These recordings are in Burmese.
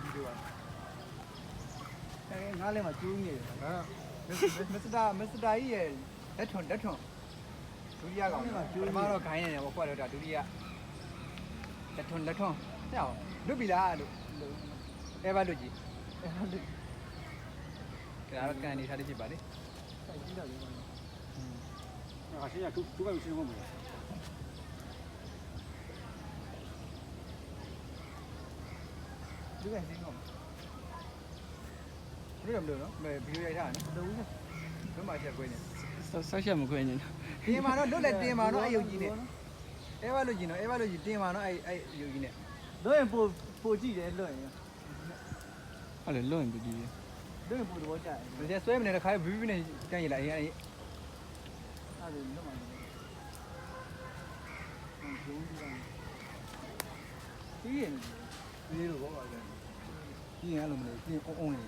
video ငါလည်းမကျူးနေတယ်မစ္စတာကြီးရဲ့လက်ထွန်ဒုတိယကောင်ဒီမှာတော့ခိုင်းနေတယ်ပေါ့ခွက်တော့ဒုတိယလက်ထွန်ဟဲ့လွတ်ပြီလားလို့အဲဘာလွတ်ကြည့်ဒါတော့ကန်နေထားလေးဖြစ်ပါလေစိုက်ကြည့်တော့လေအာရှရသူကရှင်းမလို့ဒီကရှင်းကောဘယ်လိုလဲနော်ဗီဒီယိုရိုက်ထားတယ်နော်လုံးဘယ်မှာချက်ခွေးနေဆောက်ချက်မခွေးနေနော်တင်မှာတော့လွတ်လက်တင်မှာတော့အဲ့ယုတ်ကြီးနဲ့အဲဘာလို့ကြည့်နော်အဲဘာလို့ကြည့်တင်မှာတော့အဲ့ယုတ်ကြီးနဲ့လွတ်ရင်ပိုကြည့်တယ်လွတ်ရင်ဟုတ်လေလွတ်ရင်ကြည့်တယ်လွတ်ရင်ပိုတော့ကြာတယ်ဆွဲမနေတော့ခါဘီဘီနဲ့ကန်ရလိုက်အဲ့ဒါလွတ်မှာဒီရင်ဒီလိုပေါ့ပါကြဒီရင်အဲ့လိုမလဲဒီအုံးနေ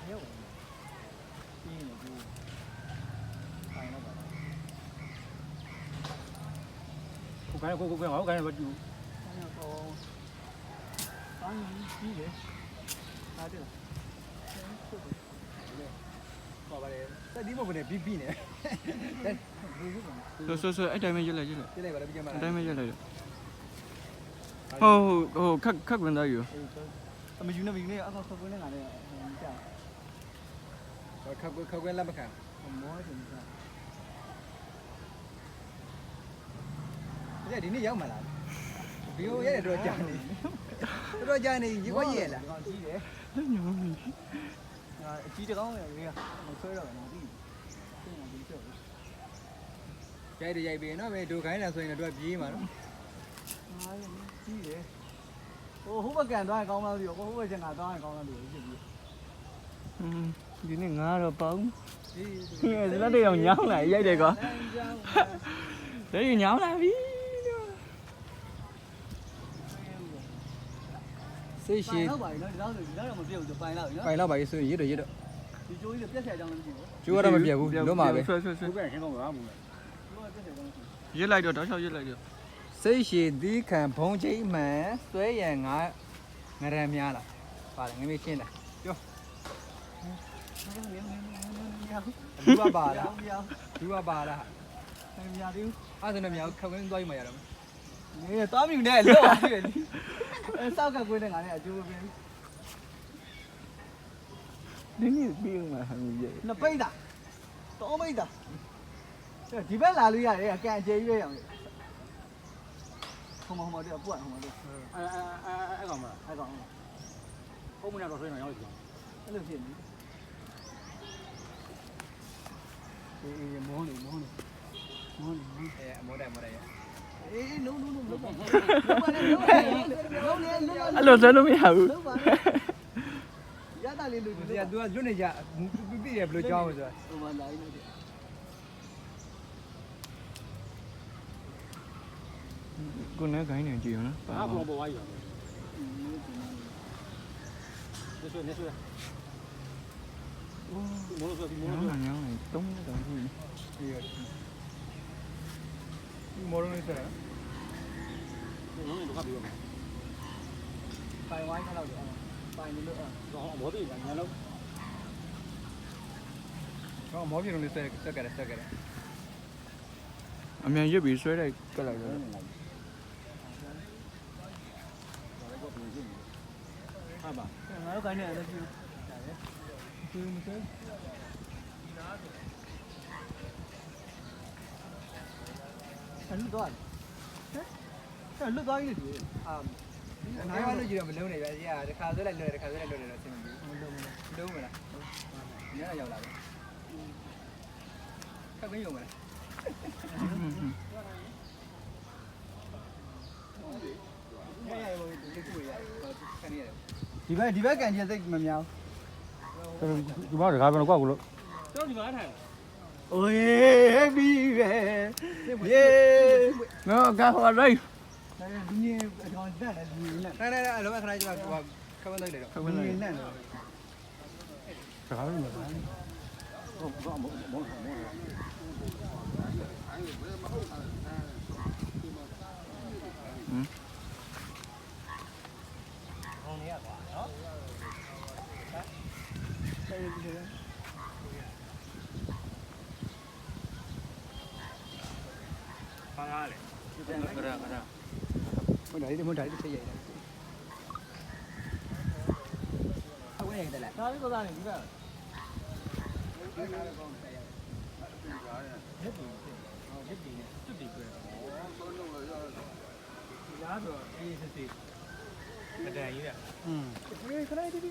ဟုတ်ဒီရင်ဒီဆိုင်တော့ပါကိုငါ့ကိုမတူအဲ့တော့တိုင်းကြီးလေအားတယ်ပါပါတယ်တက်ဒီမကနေဘီဘီနဲ့ဆွအဲ့တိုင်းပဲရွက်လိုက်ပါလားပြီးကြမှာအဲ့တိုင်းပဲရွက်လိုက်ဟုတ်ခက်ဝင်သားယူမယူနေအောက်ခွင်းနဲ့ငါလည်းကြာခက်ခွင်းလက်မခံမောတယ်ကြာဒီနေ့ရောက်မှာလားဗီဒီယိုရဲ့တော့ကြာနေရေခွက်ရဲ့လားကြီးတယ်ညောင်းနေအကြီးတကောင်းရဲ့မဆွဲတော့ဘူးဒီရိုက်ပြီနော်ပဲဒိုခိုင်းလာဆိုရင်တော့ပြေးမှာနော်ဟာကြီးတယ်ဟိုဘက်ကန်သွားရင်ကောင်းလားပြီးဟိုဘက်ကျန်ငါသွားရင်ကောင်းလားပြီးဖြစ်ပြီးဒီနေ့ငါတော့ပေါင်းဒီလက်တွေအောင်ညောင်းလာရိုက်တယ်ကွာလက်တွေညောင်းလာပြီစိတ်ရှိတော့ပါပြီနော်ဒီတော့မပြတ်ဘူးပိုင်တော့နော်ပိုင်တော့ပါပြီဆိုရင်ရစ်တော့ဒီကျိုးကြီးပြက်ဆက်အကြောင်းလည်းမရှိဘူးကျိုးကတော့မပြတ်ဘူးလုံးပါပဲဆွဲဘယ်ရှင်းကောင်းပါဘူးလေရစ်လိုက်တော့တောက်လျှောက်ရစ်လိုက်တော့စိတ်ရှိသီးခံဘုံချိမှန်ဆွဲရံငါရံများလားပါတယ်ငမေးရှင်းတာပြောလူကပါလားမရသေးဘူးအဲ့ဒါနဲ့မြောက်ခက်ခွင်းသွားယူမှရတော့နေသွားမြူနဲ့လော့ပါပြီအဲစောက်ကကွင်းနဲ့ငါနဲ့အကျိုးပြင်းဒီနေ့ပြီးမှဟန်ကြီးရဲ့နှစ်ပိတ်တာတောမိတ်တာဒီဘက်လာလို့ရတယ်အကန်အကျဲကြီးပဲရောင်ဟိုမှာတော့ပွတ်ဟိုမှာတော့အဲ့ကောင်မလားအဲ့ကောင်ဟုတ်မလားတော့ဆွေးနေရောက်ပြီအဲ့လိုဖြစ်နေမောနေအမောတယ်အေးလုံးလုံးလုံးပါအဲ့လိုစလို့မရဘူးရတာလေးလို့သူကလွတ်နေကြပြီးတယ်ဘယ်လိုကြောင်းလဲဆိုတာဟိုမှာလာနေတယ်ကိုနဲ့ခိုင်းနေကြည့်ရနော်ဘာဘလောပေါ်ဝိုင်းရောနေဆွေမောလို့ဆိုဒီမောလို့ညောင်းနေတုံးနေတော့ဘူးဒီမောလို့နေစရာလုံးနေတော့ခပ်ပြီးတော့ပိုင်ဝိုင်းခါတော့ပိုင်နေလို့တော့မောပြီကညာလို့တော့မောပြီလို့ဆက်ကြတယ်အမြန်ရွတ်ပြီးဆွဲလိုက်ကက်လိုက်တော့ဟာပါငါတို့ခိုင်းနေတယ်ပြူမစဲအဲ့လိုတော့အဲ့လိုတော့ရည်တယ်နိုင်ပါလို့ကြည့်တော့မလုံးနဲ့ပဲကြီးကတစ်ခါဆွဲလိုက်လွတ်တယ်တော့ဆင်းမပြီးလုံးမလားညရောက်လာပဲခက်ခွင်းရုံမလားဒီဘက်ကန်ကျစိတ်မမြောင်းဒီမှာတကားပဲကွာကိုလို့ကျောင်းဒီမှာထိုင် โอ้ยပြီးပဲယေနော်ကာဟောလိုက်ဒီနေ့အကောင်တက်တယ်ဒီနေ့နဲ့အလုံးခဏကြာခက်ခွင်းလိုက်တယ်တော့ခက်ခွင်းလိုက်နဲ့တကားပဲမလားဟုတ်မော ဘာလားလဲခရခရ မဒါလေးမဒါလေးထိရိုက်တယ်အဝဲရတယ်လား ဒါလေးတော့သားနေဒီဘက် ရက်ပြီရက်ပြီနဲ့တွတ်ပြီပြောဒီလားဆိုအေးစစ်စစ်မတန်ကြီးလား ခဏဒီ